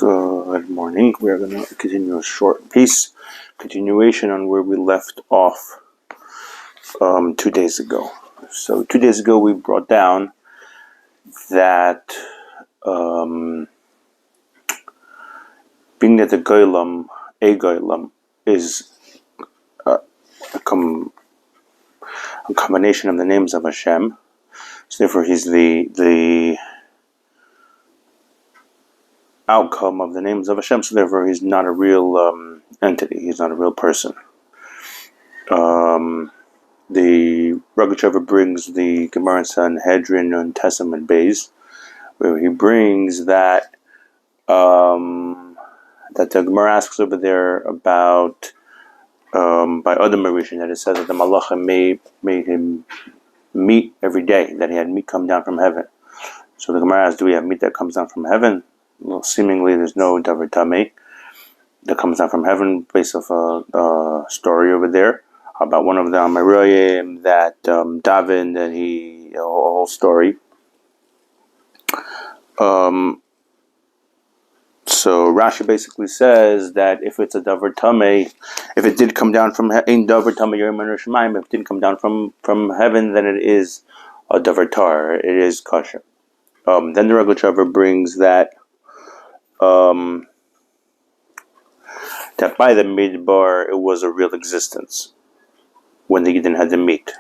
Good morning. We are going to continue a short piece, continuation on where we left off 2 days ago. So 2 days ago we brought down that being that a goylam is a combination of the names of Hashem. So therefore he's the outcome of the names of Hashem, so therefore he's not a real entity, he's not a real person. The Rogachover brings the Gemara in Sanhedrin and Testament Bays, where he brings that that the Gemara asks over there about by Adam Marishan, that it says that the Malachim made him meat every day, that he had meat come down from heaven. So the Gemara asks, do we have meat that comes down from heaven? Well, seemingly there's no davar tamei that comes down from heaven based off a story over there about one of the Amarayim that David, and a whole story. So Rashi basically says that if it's a davar tamei, if it did come down from in davar tamei yom shemaim, if it didn't come down from heaven, then it is a davar tar, it is kosher. Then the Rogachover brings that that by the midbar it was a real existence when the Yidden had the meat.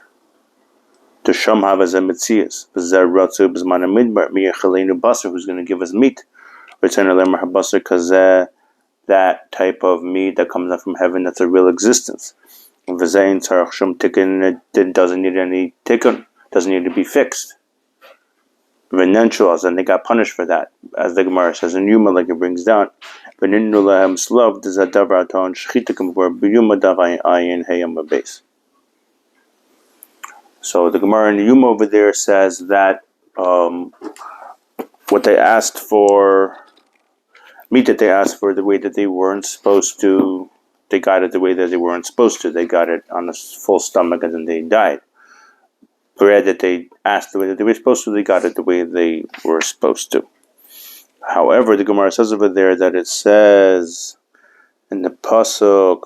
To Shom Havaz Metzias, Ratzu B'Zman Midbar, Miyachalenu Basar, who's going to give us meat. Return Alemar Habasar, because that type of meat that comes out from heaven, that's a real existence. V'Zayin Tzarach Shom Tikkun, it doesn't need any tikkun, doesn't need to be fixed. And they got punished for that, as the Gemara says in Yuma, like it brings down. So the Gemara in Yuma over there says that what they asked for, meat that they asked for, the way that they weren't supposed to, they got it the way that they weren't supposed to. They got it on a full stomach and then they died. Bread that they asked the way that they were supposed to, they got it the way they were supposed to. However, the Gemara says over there that it says in the pasuk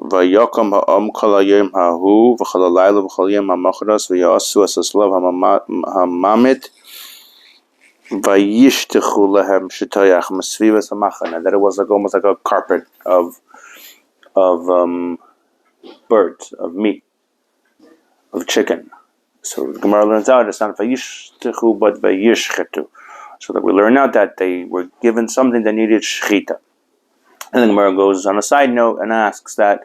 Vayakam ha'am kol hayom hahu v'chol halayla v'chol yom ha'machras v'yasu es haslav ha'mamit vayishtechu lehem shetayach mesvivas ha'machana. That it was almost like a carpet of birds, of meat, of chicken. So the Gemara learns out it's not vayishtechu but vayishchetu. So that we learn out that they were given something that needed shchita. And the Gemara goes on a side note and asks that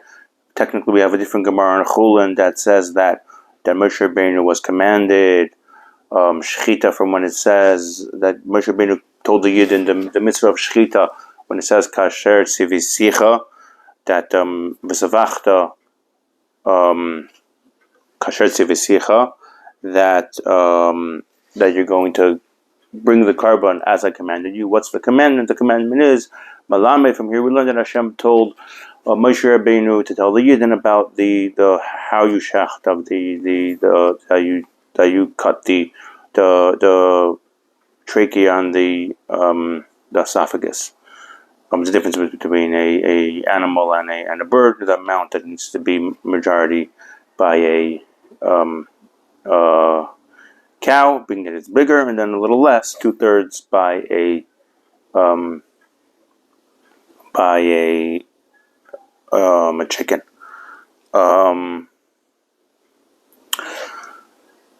technically we have a different Gemara on Chulin that says that Moshe Rabbeinu was commanded shchita from when it says that Moshe Rabbeinu told the Yid in the mitzvah of shchita when it says kasher tzivisicha, that v'savachta kasher tzivisicha, that you're going to bring the carbon as I commanded you. What's the commandment? The commandment is Malame. From here we learned that Hashem told Moshe Rabbeinu to tell the Yidden about the how you shacht of the how you cut the trachea on the esophagus. The difference between a animal and a bird, the amount that needs to be majority by a cow, being that it's bigger, and then a little less, 2/3 by a chicken.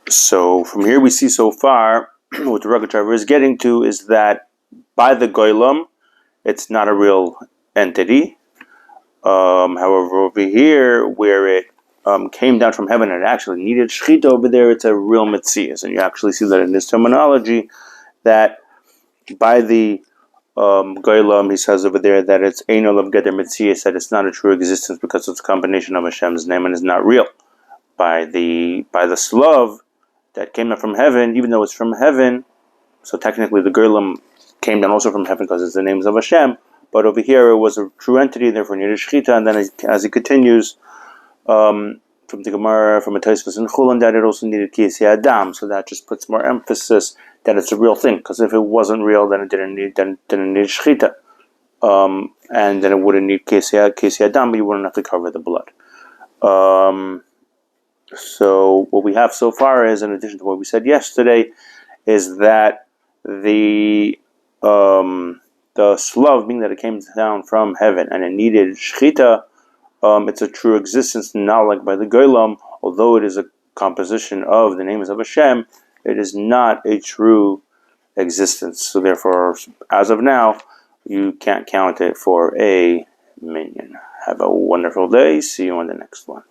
So from here we see so far what the Rogachover is getting to is that by the goylam, it's not a real entity. However, over here where it came down from heaven and it actually needed shchita over there, it's a real metzias. And you actually see that in this terminology, that by the goylam, he says over there that it's einol of geder metzias, that it's not a true existence because it's a combination of Hashem's name and is not real. By the slav that came down from heaven, even though it's from heaven, so technically the goylam came down also from heaven because it's the names of Hashem, but over here it was a true entity, therefore needed shchita. And then as he continues, from the Gemara, from a Tosfos in Chulin, that it also needed Kisei Adam, so that just puts more emphasis that it's a real thing. Because if it wasn't real, then it didn't need Shechita, and then it wouldn't need Kisei Adam, but you wouldn't have to cover the blood. So what we have so far is, in addition to what we said yesterday, is that the slav, being that it came down from heaven and it needed Shechita, it's a true existence, not like by the Goylam. Although it is a composition of the names of Hashem, it is not a true existence. So therefore, as of now, you can't count it for a minion. Have a wonderful day. See you on the next one.